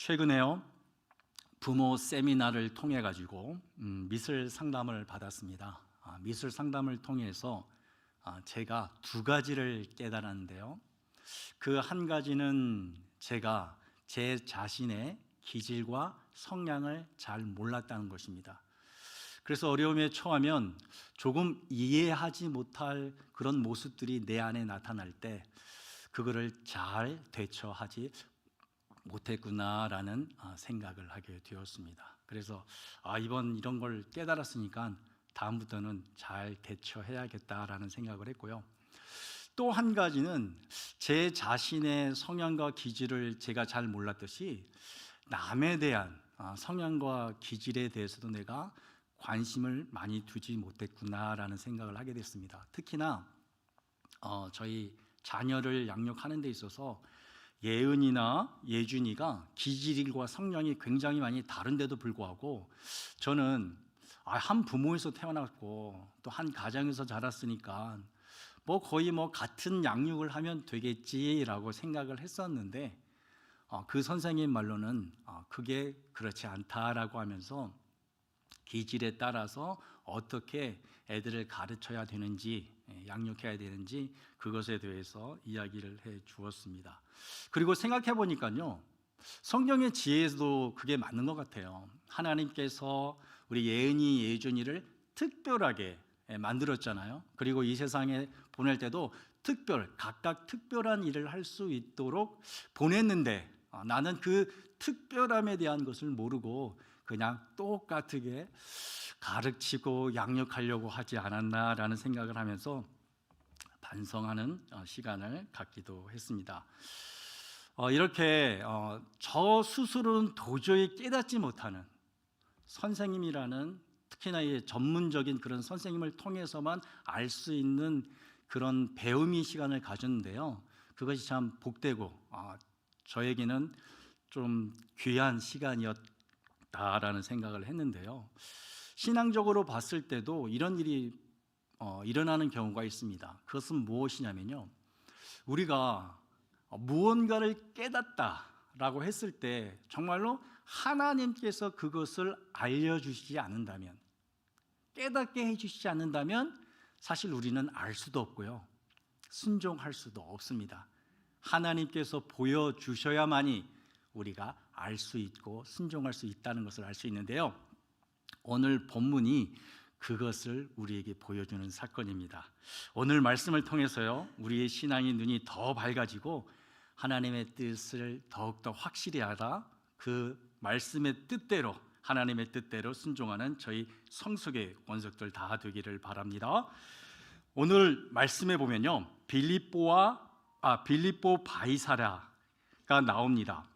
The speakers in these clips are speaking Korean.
최근에요, 부모 세미나를 통해 가지고 미술 상담을 받았습니다. 미술 상담을 통해서 제가 두 가지를 깨달았는데요. 그 한 가지는 제가 제 자신의 기질과 성향을 잘 몰랐다는 것입니다. 그래서 어려움에 처하면 조금 이해하지 못할 그런 모습들이 내 안에 나타날 때 그거를 잘 대처하지 못했구나라는 생각을 하게 되었습니다. 그래서 이번 이런 걸 깨달았으니까 다음부터는 잘 대처해야겠다라는 생각을 했고요. 또 한 가지는 제 자신의 성향과 기질을 제가 잘 몰랐듯이 남에 대한 성향과 기질에 대해서도 내가 관심을 많이 두지 못했구나라는 생각을 하게 됐습니다. 특히나 저희 자녀를 양육하는 데 있어서 예은이나 예준이가 기질과 성향이 굉장히 많이 다른데도 불구하고 저는 한 부모에서 태어났고 또 한 가정에서 자랐으니까 거의 같은 양육을 하면 되겠지라고 생각을 했었는데 그 선생님 말로는 그게 그렇지 않다라고 하면서 기질에 따라서 어떻게 애들을 가르쳐야 되는지, 양육해야 되는지 그것에 대해서 이야기를 해 주었습니다. 그리고 생각해 보니까요, 성경의 지혜에서도 그게 맞는 것 같아요. 하나님께서 우리 예은이, 예준이를 특별하게 만들었잖아요. 그리고 이 세상에 보낼 때도 각각 특별한 일을 할 수 있도록 보냈는데 나는 그 특별함에 대한 것을 모르고 그냥 똑같게 가르치고 양육하려고 하지 않았나라는 생각을 하면서 반성하는 시간을 갖기도 했습니다. 이렇게 저 스스로는 도저히 깨닫지 못하는 선생님이라는, 특히나 이 전문적인 그런 선생님을 통해서만 알 수 있는 그런 배움의 시간을 가졌는데요, 그것이 참 복되고 저에게는 좀 귀한 시간이었다라는 생각을 했는데요. 신앙적으로 봤을 때도 이런 일이 일어나는 경우가 있습니다. 그것은 무엇이냐면요, 우리가 무언가를 깨닫다라고 했을 때 정말로 하나님께서 그것을 알려주시지 않는다면, 깨닫게 해주시지 않는다면 사실 우리는 알 수도 없고요, 순종할 수도 없습니다. 하나님께서 보여주셔야만이 우리가 알 수 있고 순종할 수 있다는 것을 알 수 있는데요, 오늘 본문이 그것을 우리에게 보여주는 사건입니다. 오늘 말씀을 통해서요, 우리의 신앙의 눈이 더 밝아지고 하나님의 뜻을 더욱더 확실히 알아 그 말씀의 뜻대로, 하나님의 뜻대로 순종하는 저희 성숙의 원석들 다 되기를 바랍니다. 오늘 말씀에 보면요, 빌립보 가이사랴가 나옵니다.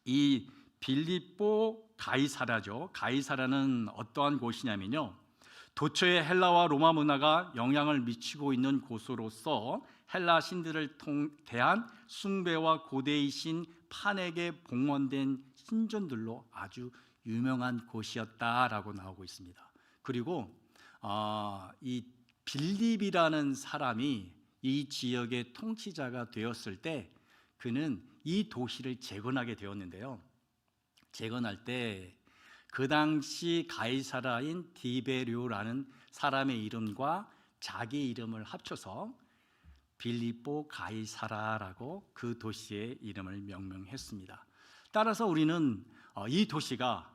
이 빌립보 가이사랴죠. 가이사랴는 어떠한 곳이냐면요, 도처에 헬라와 로마 문화가 영향을 미치고 있는 곳으로서 헬라 신들을 대한 숭배와 고대의 신 판에게 봉헌된 신전들로 아주 유명한 곳이었다라고 나오고 있습니다. 그리고 이 빌립이라는 사람이 이 지역의 통치자가 되었을 때 그는 이 도시를 재건하게 되었는데요, 재건할 때 그 당시 가이사라인 디베료라는 사람의 이름과 자기 이름을 합쳐서 빌립보 가이사라라고 그 도시의 이름을 명명했습니다. 따라서 우리는 이 도시가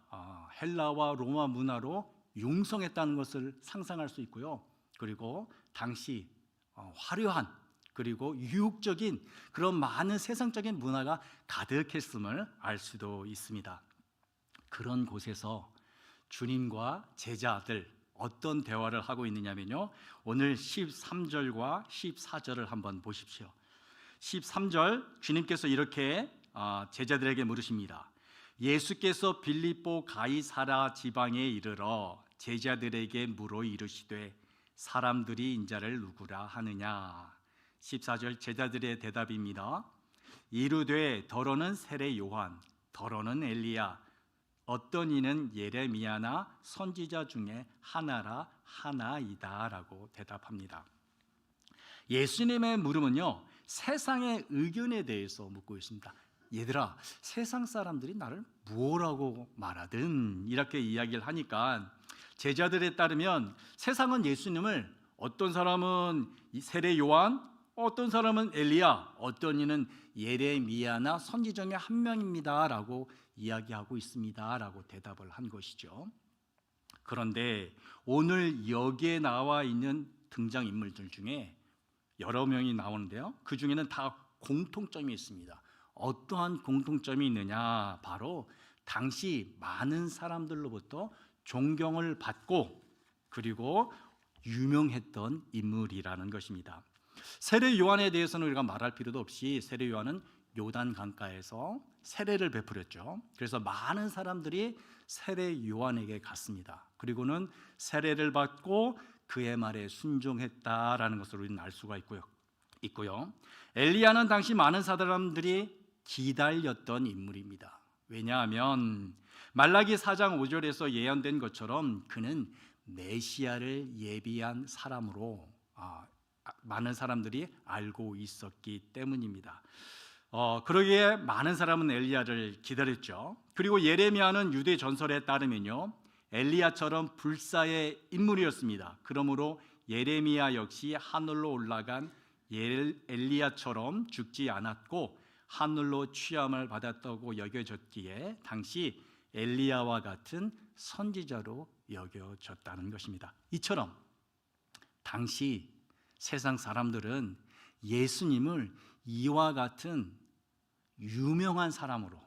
헬라와 로마 문화로 융성했다는 것을 상상할 수 있고요, 그리고 당시 화려한 그리고 유혹적인 그런 많은 세상적인 문화가 가득했음을 알 수도 있습니다. 그런 곳에서 주님과 제자들 어떤 대화를 하고 있느냐면요, 오늘 13절과 14절을 한번 보십시오. 13절, 주님께서 이렇게 제자들에게 물으십니다. 예수께서 빌립보 가이사랴 지방에 이르러 제자들에게 물어 이르시되 사람들이 인자를 누구라 하느냐. 14절 제자들의 대답입니다. 이르되 더러는 세례 요한, 더러는 엘리야, 어떤 이는 예레미야나 선지자 중에 하나라 하나이다 라고 대답합니다. 예수님의 물음은요, 세상의 의견에 대해서 묻고 있습니다. 얘들아, 세상 사람들이 나를 뭐라고 말하든 이렇게 이야기를 하니까 제자들에 따르면 세상은 예수님을 어떤 사람은 세례 요한, 어떤 사람은 엘리야, 어떤 이는 예레미야나 선지 중에 한 명입니다라고 이야기하고 있습니다라고 대답을 한 것이죠. 그런데 오늘 여기에 나와 있는 등장인물들 중에 여러 명이 나오는데요, 그 중에는 다 공통점이 있습니다. 어떠한 공통점이 있느냐, 바로 당시 많은 사람들로부터 존경을 받고 그리고 유명했던 인물이라는 것입니다. 세례 요한에 대해서는 우리가 말할 필요도 없이 세례 요한은 요단 강가에서 세례를 베풀었죠. 그래서 많은 사람들이 세례 요한에게 갔습니다. 그리고는 세례를 받고 그의 말에 순종했다라는 것을 우리는 알 수가 있고요. 엘리야는 당시 많은 사람들이 기다렸던 인물입니다. 왜냐하면 말라기 4장 5절에서 예언된 것처럼 그는 메시아를 예비한 사람으로 많은 사람들이 알고 있었기 때문입니다. 그러기에 많은 사람은 엘리야를 기다렸죠. 그리고 예레미야는 유대 전설에 따르면요, 엘리야처럼 불사의 인물이었습니다. 그러므로 예레미야 역시 하늘로 올라간 엘리야처럼 죽지 않았고 하늘로 취함을 받았다고 여겨졌기에 당시 엘리야와 같은 선지자로 여겨졌다는 것입니다. 이처럼 당시 세상 사람들은 예수님을 이와 같은 유명한 사람으로,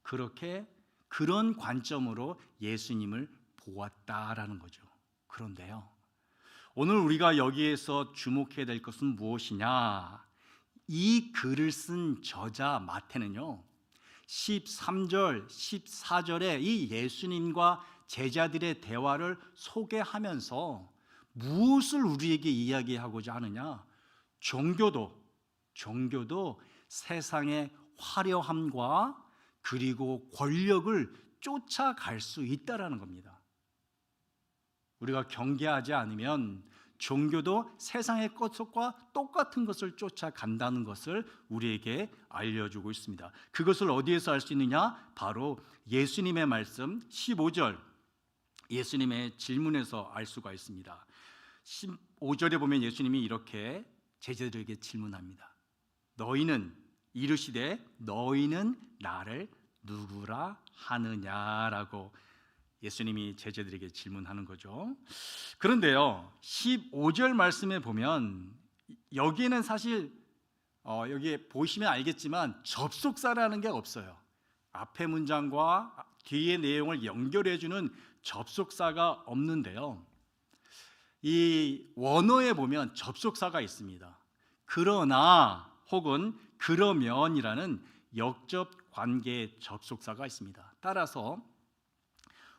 그렇게 그런 관점으로 예수님을 보았다라는 거죠. 그런데요, 오늘 우리가 여기에서 주목해야 될 것은 무엇이냐? 이 글을 쓴 저자 마태는요, 13절, 14절에 이 예수님과 제자들의 대화를 소개하면서 무엇을 우리에게 이야기하고자 하느냐? 종교도 세상의 화려함과 그리고 권력을 쫓아갈 수 있다라는 겁니다. 우리가 경계하지 않으면 종교도 세상의 것과 똑같은 것을 쫓아간다는 것을 우리에게 알려주고 있습니다. 그것을 어디에서 알 수 있느냐? 바로 예수님의 말씀 15절 예수님의 질문에서 알 수가 있습니다. 15절에 보면 예수님이 이렇게 제자들에게 질문합니다. 너희는 이르시되 너희는 나를 누구라 하느냐라고 예수님이 제자들에게 질문하는 거죠. 그런데요, 15절 말씀에 보면 여기에는 사실 여기에 보시면 알겠지만 접속사라는 게 없어요. 앞에 문장과 뒤의 내용을 연결해주는 접속사가 없는데요, 이 원어에 보면 접속사가 있습니다. 그러나 혹은 그러면이라는 역접 관계 접속사가 있습니다. 따라서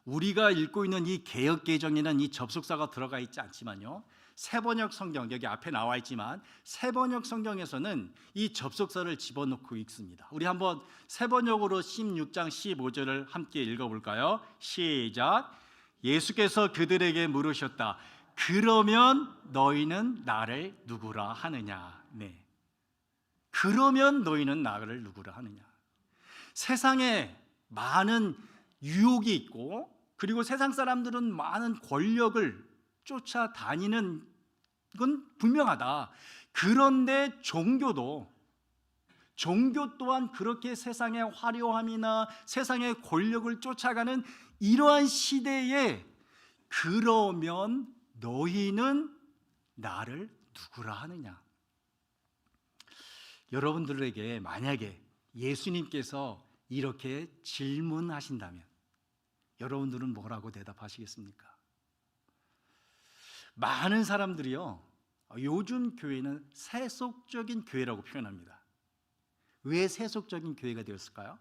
우리가 읽고 있는 이 개역개정에는 이 접속사가 들어가 있지 않지만요, 새번역 성경, 여기 앞에 나와 있지만 새번역 성경에서는 이 접속사를 집어넣고 읽습니다. 우리 한번 새번역으로 16장 15절을 함께 읽어볼까요? 시작. 예수께서 그들에게 물으셨다. 그러면 너희는 나를 누구라 하느냐? 네. 그러면 너희는 나를 누구라 하느냐? 세상에 많은 유혹이 있고 그리고 세상 사람들은 많은 권력을 쫓아다니는 건 분명하다. 그런데 종교 또한 그렇게 세상의 화려함이나 세상의 권력을 쫓아가는 이러한 시대에 그러면 너희는 나를 누구라 하느냐? 여러분들에게 만약에 예수님께서 이렇게 질문하신다면 여러분들은 뭐라고 대답하시겠습니까? 많은 사람들이요, 요즘 교회는 세속적인 교회라고 표현합니다. 왜 세속적인 교회가 되었을까요?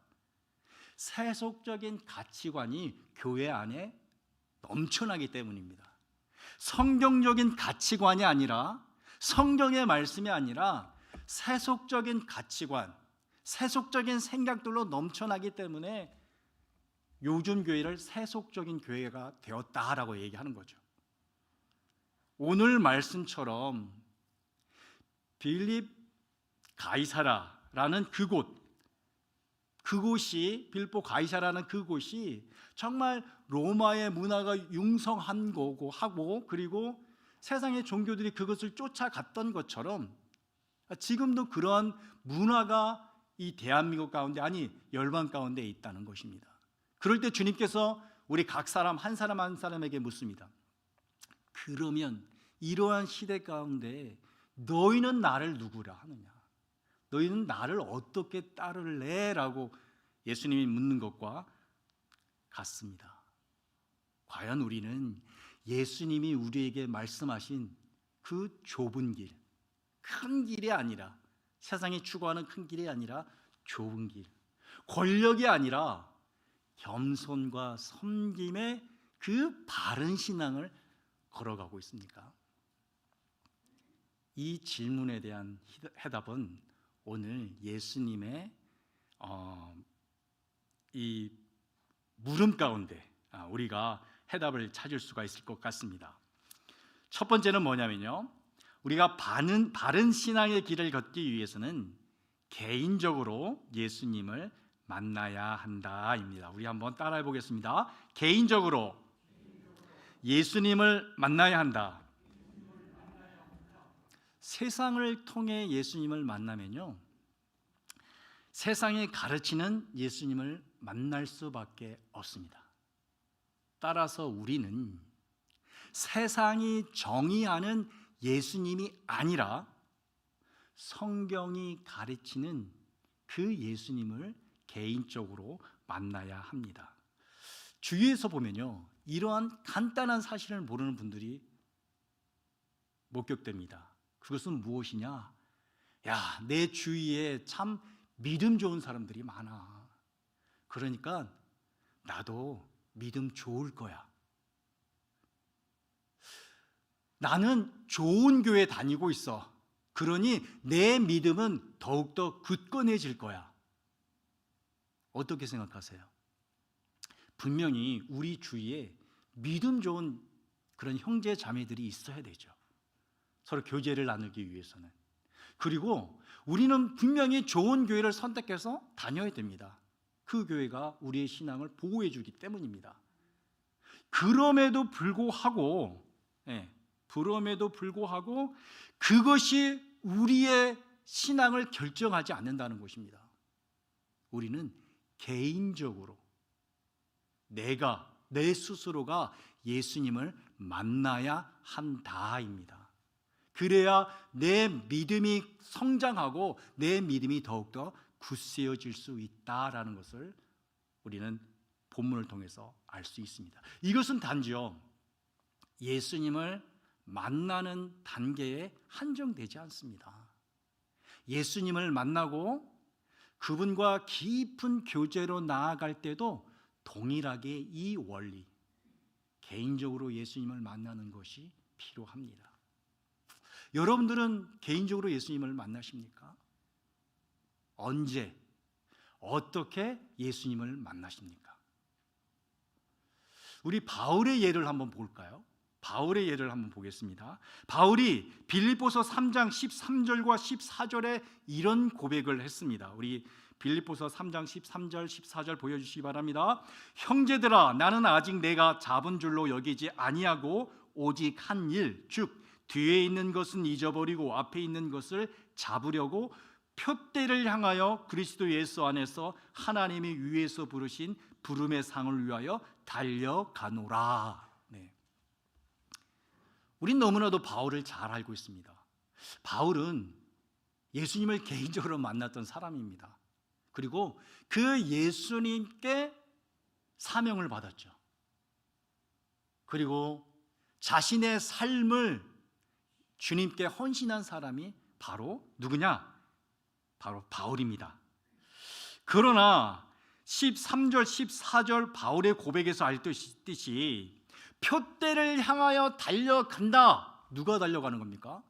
세속적인 가치관이 교회 안에 넘쳐나기 때문입니다. 성경적인 가치관이 아니라, 성경의 말씀이 아니라 세속적인 가치관, 세속적인 생각들로 넘쳐나기 때문에 요즘 교회를 세속적인 교회가 되었다라고 얘기하는 거죠. 오늘 말씀처럼 빌립 가이사라라는 그곳, 그곳이 빌립보 가이사라는 그곳이 정말 로마의 문화가 융성한 거고 하고, 그리고 세상의 종교들이 그것을 쫓아갔던 것처럼 지금도 그러한 문화가 이 대한민국 가운데, 아니 열방 가운데 있다는 것입니다. 그럴 때 주님께서 우리 각 사람 한 사람 한 사람에게 묻습니다. 그러면 이러한 시대 가운데 너희는 나를 누구라 하느냐? 너희는 나를 어떻게 따를래? 라고 예수님이 묻는 것과 같습니다. 과연 우리는 예수님이 우리에게 말씀하신 그 좁은 길, 큰 길이 아니라, 세상이 추구하는 큰 길이 아니라 좁은 길, 권력이 아니라 겸손과 섬김의 그 바른 신앙을 걸어가고 있습니까? 이 질문에 대한 해답은 오늘 예수님의 이 물음 가운데 우리가 해답을 찾을 수가 있을 것 같습니다. 첫 번째는 뭐냐면요, 우리가 바른 신앙의 길을 걷기 위해서는 개인적으로 예수님을 만나야 한다입니다. 우리 한번 따라해 보겠습니다. 개인적으로 예수님을 만나야 한다. 세상을 통해 예수님을 만나면요, 세상이 가르치는 예수님을 만날 수밖에 없습니다. 따라서 우리는 세상이 정의하는 예수님이 아니라 성경이 가르치는 그 예수님을 개인적으로 만나야 합니다. 주위에서 보면요, 이러한 간단한 사실을 모르는 분들이 목격됩니다. 그것은 무엇이냐? 야, 내 주위에 참 믿음 좋은 사람들이 많아. 그러니까 나도 믿음 좋을 거야. 나는 좋은 교회 다니고 있어. 그러니 내 믿음은 더욱더 굳건해질 거야. 어떻게 생각하세요? 분명히 우리 주위에 믿음 좋은 그런 형제 자매들이 있어야 되죠. 서로 교제를 나누기 위해서는. 그리고 우리는 분명히 좋은 교회를 선택해서 다녀야 됩니다. 그 교회가 우리의 신앙을 보호해 주기 때문입니다. 그럼에도 불구하고 그것이 우리의 신앙을 결정하지 않는다는 것입니다. 우리는 개인적으로 내 스스로가 예수님을 만나야 한다입니다. 그래야 내 믿음이 성장하고 내 믿음이 더욱더 굳세어질 수 있다라는 것을 우리는 본문을 통해서 알 수 있습니다. 이것은 단지요, 예수님을 만나는 단계에 한정되지 않습니다. 예수님을 만나고 그분과 깊은 교제로 나아갈 때도 동일하게 이 원리, 개인적으로 예수님을 만나는 것이 필요합니다. 여러분들은 개인적으로 예수님을 만나십니까? 언제, 어떻게 예수님을 만나십니까? 우리 바울의 예를 한번 볼까요? 바울의 예를 한번 보겠습니다. 바울이 빌립보서 3장 13절과 14절에 이런 고백을 했습니다. 우리 빌립보서 3장 13절 14절 보여주시기 바랍니다. 형제들아, 나는 아직 내가 잡은 줄로 여기지 아니하고 오직 한 일, 즉 뒤에 있는 것은 잊어버리고 앞에 있는 것을 잡으려고 표대를 향하여 그리스도 예수 안에서 하나님이 위에서 부르신 부름의 상을 위하여 달려가노라. 우린 너무나도 바울을 잘 알고 있습니다. 바울은 예수님을 개인적으로 만났던 사람입니다. 그리고 그 예수님께 사명을 받았죠. 그리고 자신의 삶을 주님께 헌신한 사람이 바로 누구냐? 바로 바울입니다. 그러나 13절 14절 바울의 고백에서 알듯이 표대를 향하여 달려간다. 누가 달려가는 겁니까?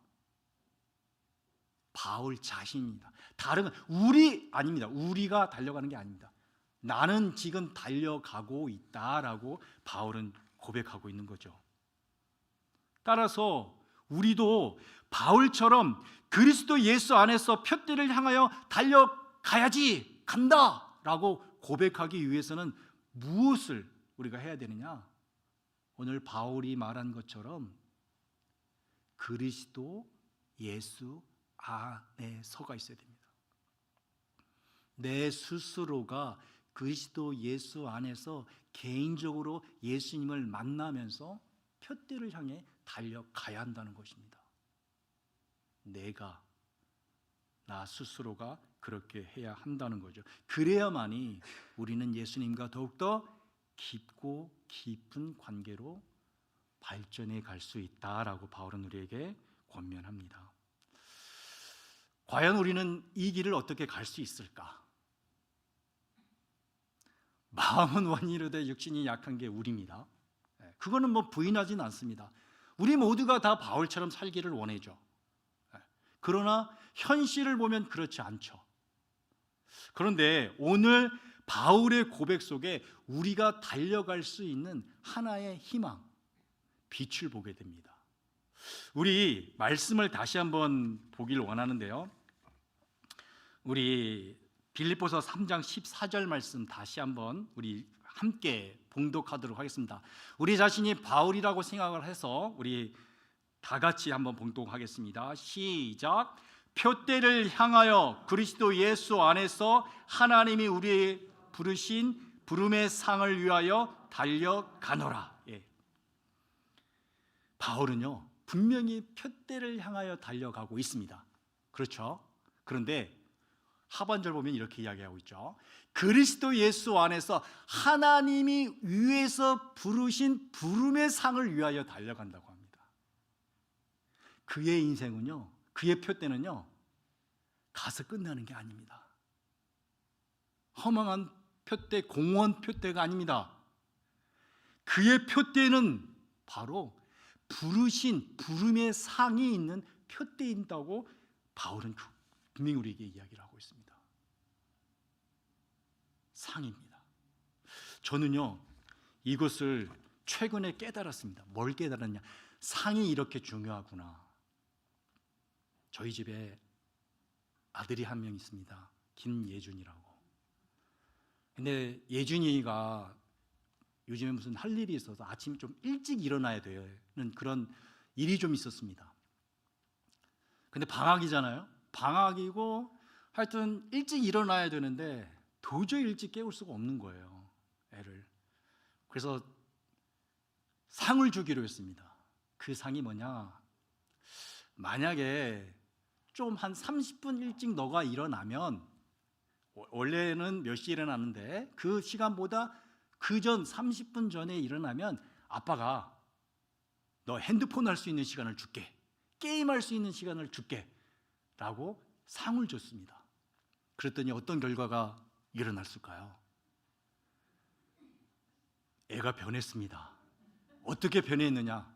바울 자신입니다. 다른 아닙니다. 우리가 달려가는 게 아닙니다. 나는 지금 달려가고 있다라고 바울은 고백하고 있는 거죠. 따라서 우리도 바울처럼 그리스도 예수 안에서 표대를 향하여 달려가야지, 간다. 라고 고백하기 위해서는 무엇을 우리가 해야 되느냐? 오늘 바울이 말한 것처럼 그리스도 예수 안에 서가 있어야 됩니다. 내 스스로가 그리스도 예수 안에서 개인적으로 예수님을 만나면서 표대를 향해 달려가야 한다는 것입니다. 나 스스로가 그렇게 해야 한다는 거죠. 그래야만이 우리는 예수님과 더욱더 깊고 깊은 관계로 발전해 갈 수 있다라고 바울은 우리에게 권면합니다. 과연 우리는 이 길을 어떻게 갈 수 있을까? 마음은 원이로되 육신이 약한 게 우리입니다. 그거는 뭐 부인하지는 않습니다. 우리 모두가 다 바울처럼 살기를 원해죠. 그러나 현실을 보면 그렇지 않죠. 그런데 오늘 바울의 고백 속에 우리가 달려갈 수 있는 하나의 희망, 빛을 보게 됩니다. 우리 말씀을 다시 한번 보길 원하는데요, 우리 빌립보서 3장 14절 말씀 다시 한번 우리 함께 봉독하도록 하겠습니다. 우리 자신이 바울이라고 생각을 해서 우리 다 같이 한번 봉독하겠습니다. 시작. 표대를 향하여 그리스도 예수 안에서 하나님이 우리의 부르신 부름의 상을 위하여 달려가노라. 바울은요 분명히 표대를 향하여 달려가고 있습니다. 그렇죠? 그런데 하반절 보면 이렇게 이야기하고 있죠. 그리스도 예수 안에서 하나님이 위에서 부르신 부름의 상을 위하여 달려간다고 합니다. 그의 인생은요, 그의 표대는요 가서 끝나는 게 아닙니다. 허망한 표대, 공원 표대가 아닙니다. 그의 표대는 바로 부르신 부름의 상이 있는 표대인다고 바울은 분명히 우리에게 이야기를 하고 있습니다. 상입니다. 저는요 이것을 최근에 깨달았습니다. 뭘 깨달았냐? 상이 이렇게 중요하구나. 저희 집에 아들이 한 명 있습니다. 김예준이라고. 근데 예준이가 요즘에 무슨 할 일이 있어서 아침 좀 일찍 일어나야 되는 그런 일이 좀 있었습니다. 근데 방학이잖아요. 방학이고 하여튼 일찍 일어나야 되는데 도저히 일찍 깨울 수가 없는 거예요, 애를. 그래서 상을 주기로 했습니다. 그 상이 뭐냐? 만약에 좀 한 30분 일찍 너가 일어나면, 원래는 몇 시에 일어나는데 그 시간보다 그 전 30분 전에 일어나면 아빠가 너 핸드폰 할 수 있는 시간을 줄게, 게임할 수 있는 시간을 줄게 라고 상을 줬습니다. 그랬더니 어떤 결과가 일어났을까요? 애가 변했습니다. 어떻게 변했느냐?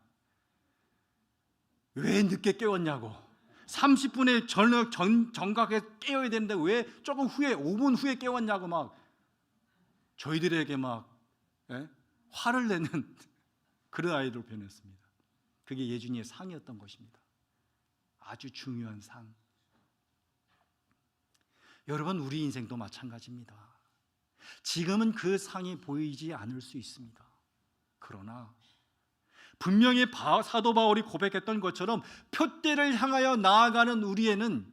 왜 늦게 깨웠냐고. 30분에 정각에 깨워야 되는데 왜 조금 후에 5분 후에 깨웠냐고 막 저희들에게 막 화를 내는 그런 아이로 변했습니다. 그게 예준이의 상이었던 것입니다. 아주 중요한 상. 여러분, 우리 인생도 마찬가지입니다. 지금은 그 상이 보이지 않을 수 있습니다. 그러나 분명히 사도 바울이 고백했던 것처럼 표대를 향하여 나아가는 우리에는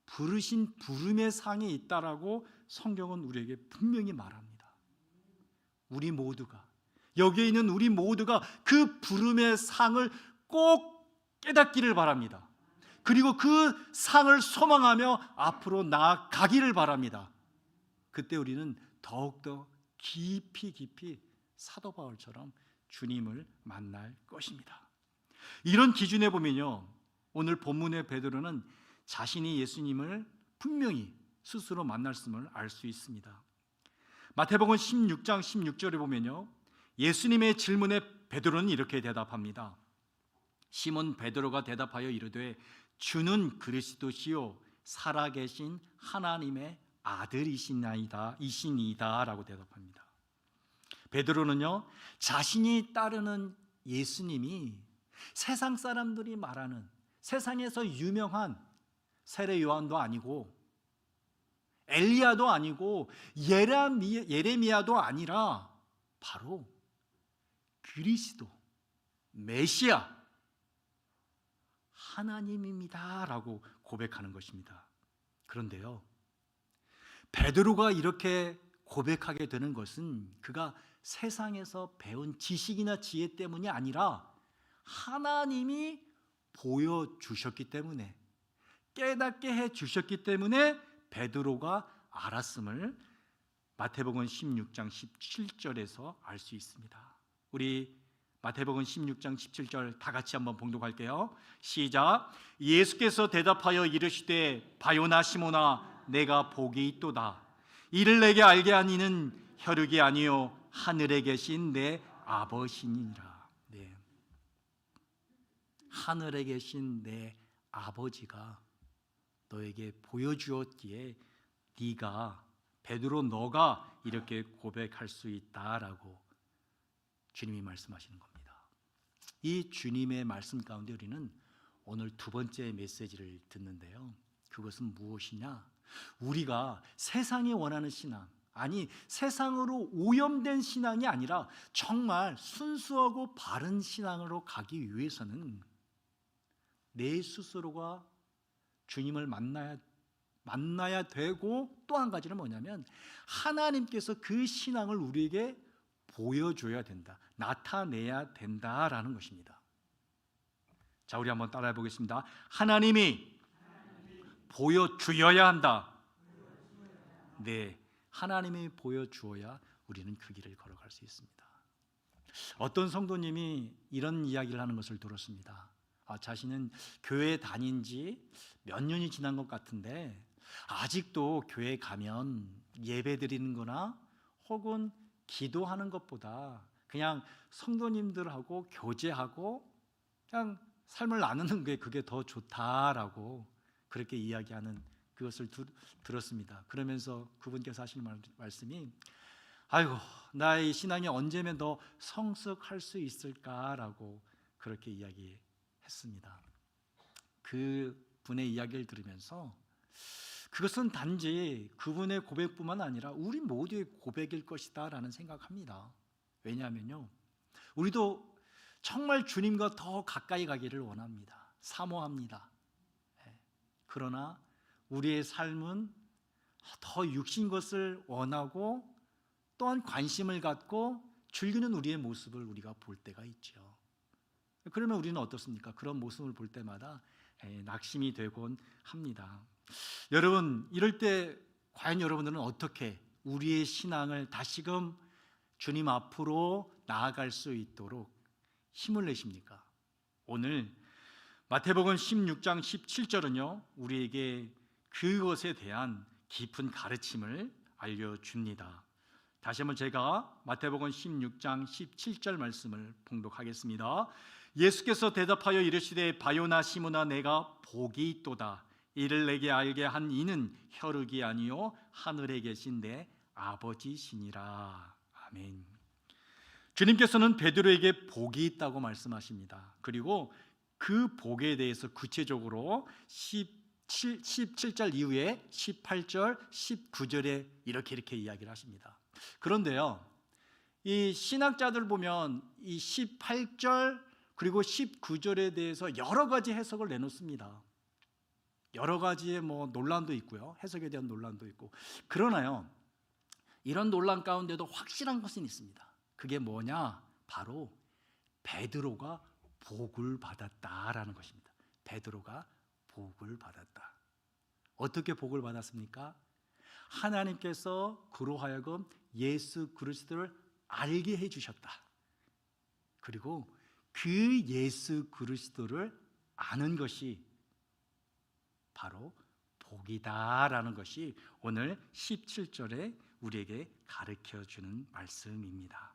부르신 부름의 상이 있다라고 성경은 우리에게 분명히 말합니다. 우리 모두가, 여기에 있는 우리 모두가 그 부름의 상을 꼭 깨닫기를 바랍니다. 그리고 그 상을 소망하며 앞으로 나아가기를 바랍니다. 그때 우리는 더욱더 깊이 사도 바울처럼 주님을 만날 것입니다. 이런 기준에 보면요, 오늘 본문의 베드로는 자신이 예수님을 분명히 스스로 만났음을 알 수 있습니다. 마태복음 16장 16절에 보면요, 예수님의 질문에 베드로는 이렇게 대답합니다. 시몬 베드로가 대답하여 이르되 주는 그리스도시요 살아계신 하나님의 아들이시니이다 라고 대답합니다. 베드로는요, 자신이 따르는 예수님이 세상 사람들이 말하는 세상에서 유명한 세례 요한도 아니고 엘리야도 아니고 예레미야도 아니라 바로 그리스도, 메시아, 하나님입니다라고 고백하는 것입니다. 그런데요, 베드로가 이렇게 고백하게 되는 것은 그가 세상에서 배운 지식이나 지혜 때문이 아니라 하나님이 보여주셨기 때문에, 깨닫게 해주셨기 때문에 베드로가 알았음을 마태복음 16장 17절에서 알 수 있습니다. 우리 마태복음 16장 17절 다 같이 한번 봉독할게요. 시작. 예수께서 대답하여 이르시되 바요나 시모나 내가 복이 있도다. 이를 내게 알게 한 이는 혈육이 아니요 하늘에 계신 내 아버지니라. 네. 하늘에 계신 내 아버지가 너에게 보여주었기에 네가, 베드로 너가 이렇게 고백할 수 있다라고 주님이 말씀하시는 겁니다. 이 주님의 말씀 가운데 우리는 오늘 두 번째 메시지를 듣는데요, 그것은 무엇이냐? 우리가 세상이 원하는 신앙, 아니 세상으로 오염된 신앙이 아니라 정말 순수하고 바른 신앙으로 가기 위해서는 내 스스로가 주님을 만나야 되고, 또 한 가지는 뭐냐면 하나님께서 그 신앙을 우리에게 보여줘야 된다, 나타내야 된다라는 것입니다. 자, 우리 한번 따라해 보겠습니다. 하나님이 보여주어야 한다. 네, 하나님이 보여주어야 우리는 그 길을 걸어갈 수 있습니다. 어떤 성도님이 이런 이야기를 하는 것을 들었습니다. 자신은 교회에 다닌 지 몇 년이 지난 것 같은데 아직도 교회 가면 예배 드리는 거나 혹은 기도하는 것보다 그냥 성도님들하고 교제하고 그냥 삶을 나누는 게 그게 더 좋다라고 그렇게 이야기하는 그것을 들었습니다. 그러면서 그분께서 하시는 말씀이, 아이고 나의 신앙이 언제면 더 성숙할 수 있을까라고 그렇게 이야기했습니다. 그 분의 이야기를 들으면서 그것은 단지 그분의 고백뿐만 아니라 우리 모두의 고백일 것이다 라는 생각합니다. 왜냐하면요, 우리도 정말 주님과 더 가까이 가기를 원합니다. 사모합니다. 그러나 우리의 삶은 더 육신 것을 원하고 또한 관심을 갖고 즐기는 우리의 모습을 우리가 볼 때가 있죠. 그러면 우리는 어떻습니까? 그런 모습을 볼 때마다 낙심이 되곤 합니다. 여러분, 이럴 때 과연 여러분들은 어떻게 우리의 신앙을 다시금 주님 앞으로 나아갈 수 있도록 힘을 내십니까? 오늘 마태복음 16장 17절은요 우리에게 그것에 대한 깊은 가르침을 알려줍니다. 다시 한번 제가 마태복음 16장 17절 말씀을 봉독하겠습니다. 예수께서 대답하여 이르시되 바요나 시모나 내가 복이 있도다. 이를 내게 알게 한 이는 혈육이 아니요 하늘에 계신 내 아버지시니라. 아멘. 주님께서는 베드로에게 복이 있다고 말씀하십니다. 그리고 그 복에 대해서 구체적으로 17절 이후에 18절, 19절에 이렇게 이야기를 하십니다. 그런데요, 이 신학자들 보면 이 18절 그리고 19절에 대해서 여러 가지 해석을 내놓습니다. 여러 가지의 논란도 있고요, 해석에 대한 논란도 있고. 그러나요, 이런 논란 가운데도 확실한 것은 있습니다. 그게 뭐냐? 바로 베드로가 복을 받았다라는 것입니다. 베드로가 복을 받았다. 어떻게 복을 받았습니까? 하나님께서 그로 하여금 예수 그리스도를 알게 해주셨다. 그리고 그 예수 그리스도를 아는 것이 바로 복이다라는 것이 오늘 17절에 우리에게 가르쳐주는 말씀입니다.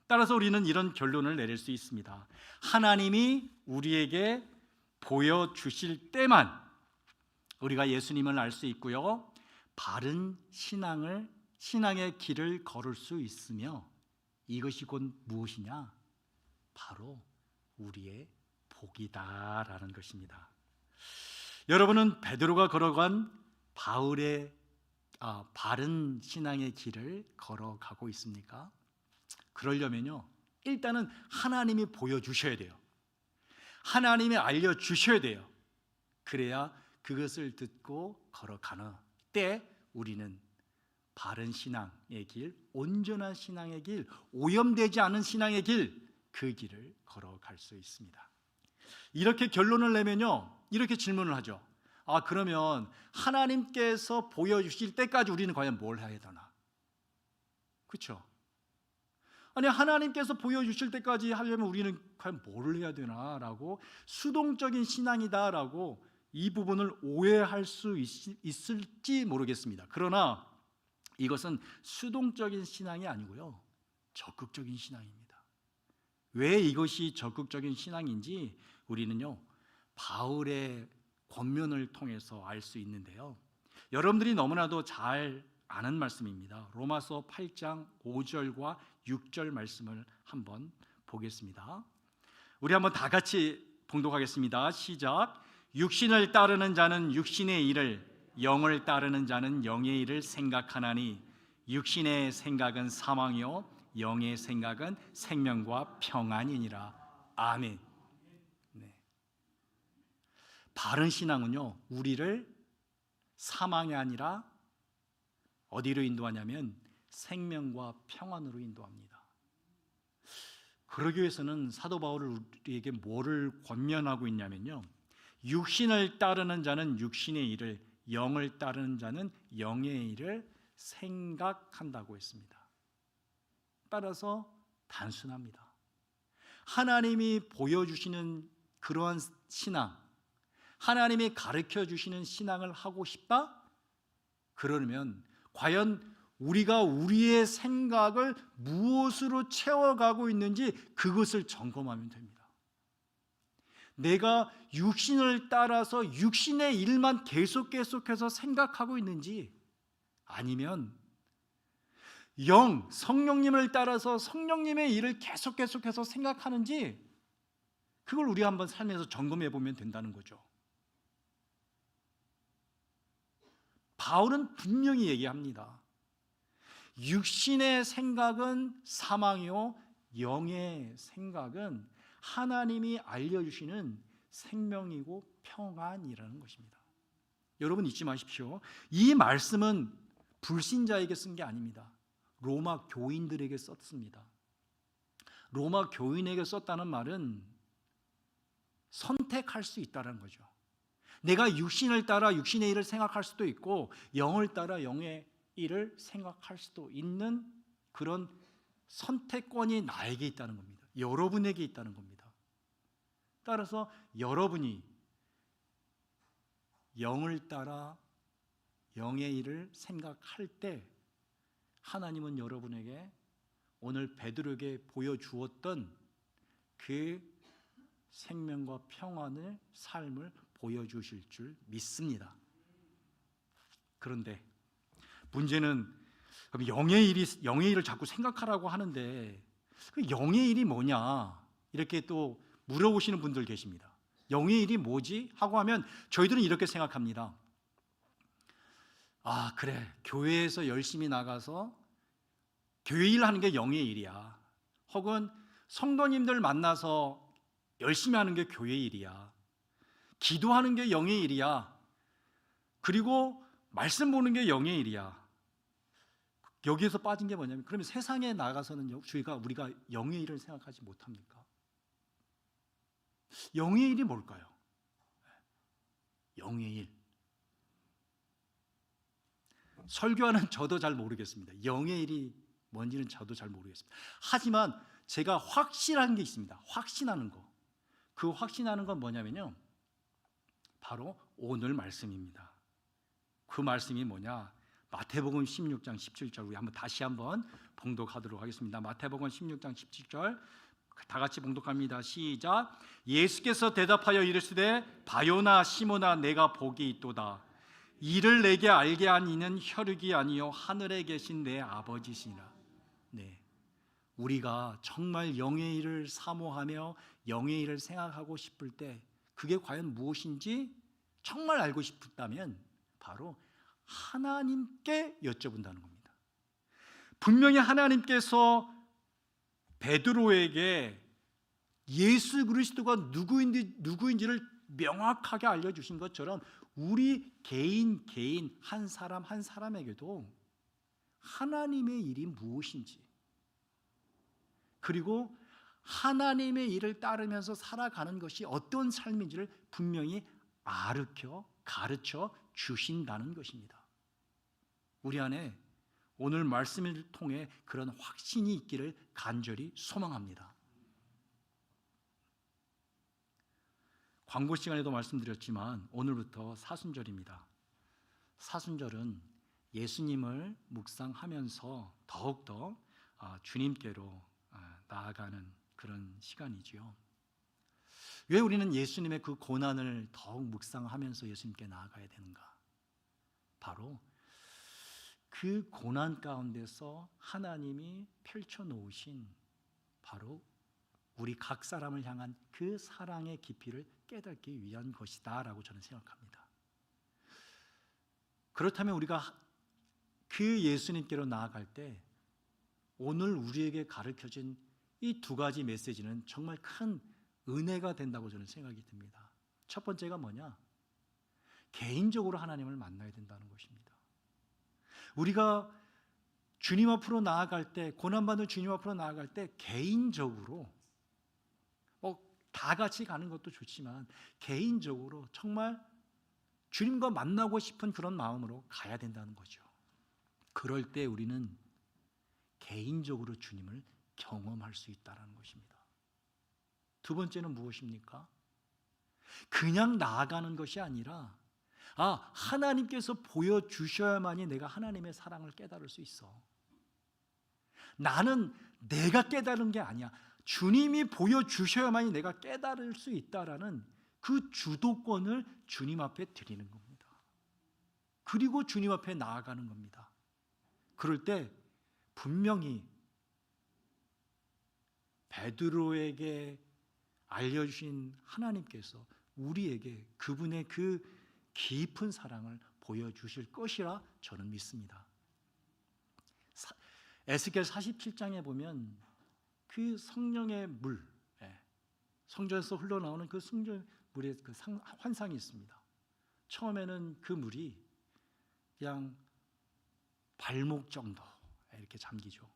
따라서 우리는 이런 결론을 내릴 수 있습니다. 하나님이 우리에게 보여주실 때만 우리가 예수님을 알 수 있고요, 바른 신앙의 길을 걸을 수 있으며, 이것이 곧 무엇이냐? 바로 우리의 복이다라는 것입니다. 여러분은 베드로가 걸어간 바울의 바른 신앙의 길을 걸어가고 있습니까? 그러려면요, 일단은 하나님이 보여주셔야 돼요. 하나님이 알려주셔야 돼요. 그래야 그것을 듣고 걸어가는 때 우리는 바른 신앙의 길, 온전한 신앙의 길, 오염되지 않은 신앙의 길, 그 길을 걸어갈 수 있습니다. 이렇게 결론을 내면요, 이렇게 질문을 하죠. 그러면 하나님께서 보여주실 때까지 우리는 과연 뭘 해야 되나? 그렇죠? 아니, 하나님께서 보여주실 때까지 하려면 우리는 과연 뭘 해야 되나라고 수동적인 신앙이다라고 이 부분을 오해할 수 있을지 모르겠습니다. 그러나 이것은 수동적인 신앙이 아니고요, 적극적인 신앙입니다. 왜 이것이 적극적인 신앙인지 우리는요, 바울의 권면을 통해서 알 수 있는데요, 여러분들이 너무나도 잘 아는 말씀입니다. 로마서 8장 5절과 6절 말씀을 한번 보겠습니다. 우리 한번 다 같이 봉독하겠습니다. 시작. 육신을 따르는 자는 육신의 일을, 영을 따르는 자는 영의 일을 생각하나니 육신의 생각은 사망이요 영의 생각은 생명과 평안이니라. 아멘. 네. 바른 신앙은요, 우리를 사망이 아니라 어디로 인도하냐면 생명과 평안으로 인도합니다. 그러기 위해서는 사도 바울은 우리에게 뭐를 권면하고 있냐면요, 육신을 따르는 자는 육신의 일을, 영을 따르는 자는 영의 일을 생각한다고 했습니다. 따라서 단순합니다. 하나님이 보여주시는 그러한 신앙, 하나님이 가르쳐 주시는 신앙을 하고 싶다? 그러면 과연 우리가 우리의 생각을 무엇으로 채워가고 있는지 그것을 점검하면 됩니다. 내가 육신을 따라서 육신의 일만 계속해서 생각하고 있는지, 아니면 성령님을 따라서 성령님의 일을 계속해서 생각하는지, 그걸 우리 한번 삶에서 점검해 보면 된다는 거죠. 바울은 분명히 얘기합니다. 육신의 생각은 사망이요 영의 생각은 하나님이 알려주시는 생명이고 평안이라는 것입니다. 여러분 잊지 마십시오. 이 말씀은 불신자에게 쓴 게 아닙니다. 로마 교인들에게 썼습니다. 로마 교인에게 썼다는 말은 선택할 수 있다는 거죠. 내가 육신을 따라 육신의 일을 생각할 수도 있고 영을 따라 영의 일을 생각할 수도 있는 그런 선택권이 나에게 있다는 겁니다. 여러분에게 있다는 겁니다. 따라서 여러분이 영을 따라 영의 일을 생각할 때 하나님은 여러분에게 오늘 베드로에게 보여주었던 그 생명과 평안의 삶을 보여주실 줄 믿습니다. 그런데 문제는 영의 일을 자꾸 생각하라고 하는데 그 영의 일이 뭐냐 이렇게 또 물어보시는 분들 계십니다. 영의 일이 뭐지? 하고 하면 저희들은 이렇게 생각합니다. 그래, 교회에서 열심히 나가서 교회 일 하는 게 영의 일이야. 혹은 성도님들 만나서 열심히 하는 게 교회 일이야. 기도하는 게 영의 일이야. 그리고 말씀 보는 게 영의 일이야. 여기에서 빠진 게 뭐냐면, 그러면 세상에 나가서는 우리가 영의 일을 생각하지 못합니까? 영의 일이 뭘까요? 영의 일. 설교하는 저도 잘 모르겠습니다. 영의 일이 뭔지는 저도 잘 모르겠습니다. 하지만 제가 확신한 게 있습니다. 확신하는 거. 그 확신하는 건 뭐냐면요, 바로 오늘 말씀입니다. 그 말씀이 뭐냐? 마태복음 16장 17절 우리 다시 한번 봉독하도록 하겠습니다. 마태복음 16장 17절 다 같이 봉독합니다. 시작. 예수께서 대답하여 이르시되 바요나 시모나 내가 복이 있도다. 이를 내게 알게 한 이는 혈육이 아니요 하늘에 계신 내 아버지시니라. 네, 우리가 정말 영의 일을 사모하며 영의 일을 생각하고 싶을 때 그게 과연 무엇인지 정말 알고 싶다면 바로 하나님께 여쭤본다는 겁니다. 분명히 하나님께서 베드로에게 예수 그리스도가 누구인지를 명확하게 알려주신 것처럼 우리 개인 한 사람 한 사람에게도 하나님의 일이 무엇인지, 그리고 하나님의 일을 따르면서 살아가는 것이 어떤 삶인지를 분명히 가르쳐 주신다는 것입니다. 우리 안에 오늘 말씀을 통해 그런 확신이 있기를 간절히 소망합니다. 광고 시간에도 말씀드렸지만 오늘부터 사순절입니다. 사순절은 예수님을 묵상하면서 더욱더 주님께로 나아가는 그런 시간이지요. 왜 우리는 예수님의 그 고난을 더욱 묵상하면서 예수님께 나아가야 되는가? 바로 그 고난 가운데서 하나님이 펼쳐놓으신 바로 우리 각 사람을 향한 그 사랑의 깊이를 깨닫기 위한 것이다 라고 저는 생각합니다. 그렇다면 우리가 그 예수님께로 나아갈 때 오늘 우리에게 가르쳐진 이 두 가지 메시지는 정말 큰 은혜가 된다고 저는 생각이 듭니다. 첫 번째가 뭐냐? 개인적으로 하나님을 만나야 된다는 것입니다. 우리가 주님 앞으로 나아갈 때, 고난받는 주님 앞으로 나아갈 때 개인적으로 다 같이 가는 것도 좋지만 개인적으로 정말 주님과 만나고 싶은 그런 마음으로 가야 된다는 거죠. 그럴 때 우리는 개인적으로 주님을 경험할 수 있다는 것입니다. 두 번째는 무엇입니까? 그냥 나아가는 것이 아니라 하나님께서 보여주셔야만이 내가 하나님의 사랑을 깨달을 수 있어. 나는 내가 깨달은 게 아니야. 주님이 보여주셔야만이 내가 깨달을 수 있다라는 그 주도권을 주님 앞에 드리는 겁니다. 그리고 주님 앞에 나아가는 겁니다. 그럴 때 분명히 베드로에게 알려주신 하나님께서 우리에게 그분의 그 깊은 사랑을 보여주실 것이라 저는 믿습니다. 에스겔 47장에 보면 그 성령의 물, 성전에서 흘러나오는 그 성전 물의 그 환상이 있습니다. 처음에는 그 물이 그냥 발목 정도 이렇게 잠기죠.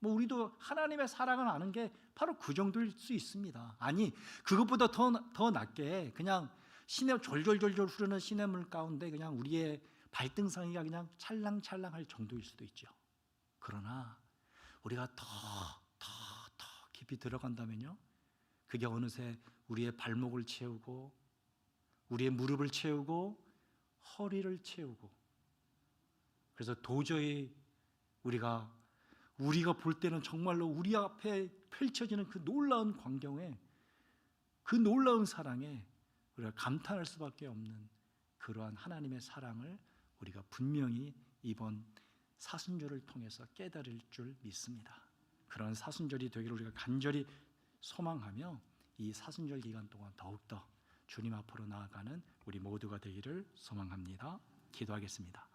우리도 하나님의 사랑을 아는 게 바로 그 정도일 수 있습니다. 아니, 그것보다 더 낮게 그냥 졸졸졸 흐르는 시냇물 가운데 그냥 우리의 발등상이가 그냥 찰랑찰랑할 정도일 수도 있죠. 그러나 우리가 더 깊이 들어간다면요, 그게 어느새 우리의 발목을 채우고 우리의 무릎을 채우고 허리를 채우고, 그래서 도저히 우리가 볼 때는 정말로 우리 앞에 펼쳐지는 그 놀라운 광경에, 그 놀라운 사랑에 우리가 감탄할 수밖에 없는 그러한 하나님의 사랑을 우리가 분명히 이번 사순절을 통해서 깨달을 줄 믿습니다. 그런 사순절이 되기를 우리가 간절히 소망하며 이 사순절 기간 동안 더욱더 주님 앞으로 나아가는 우리 모두가 되기를 소망합니다. 기도하겠습니다.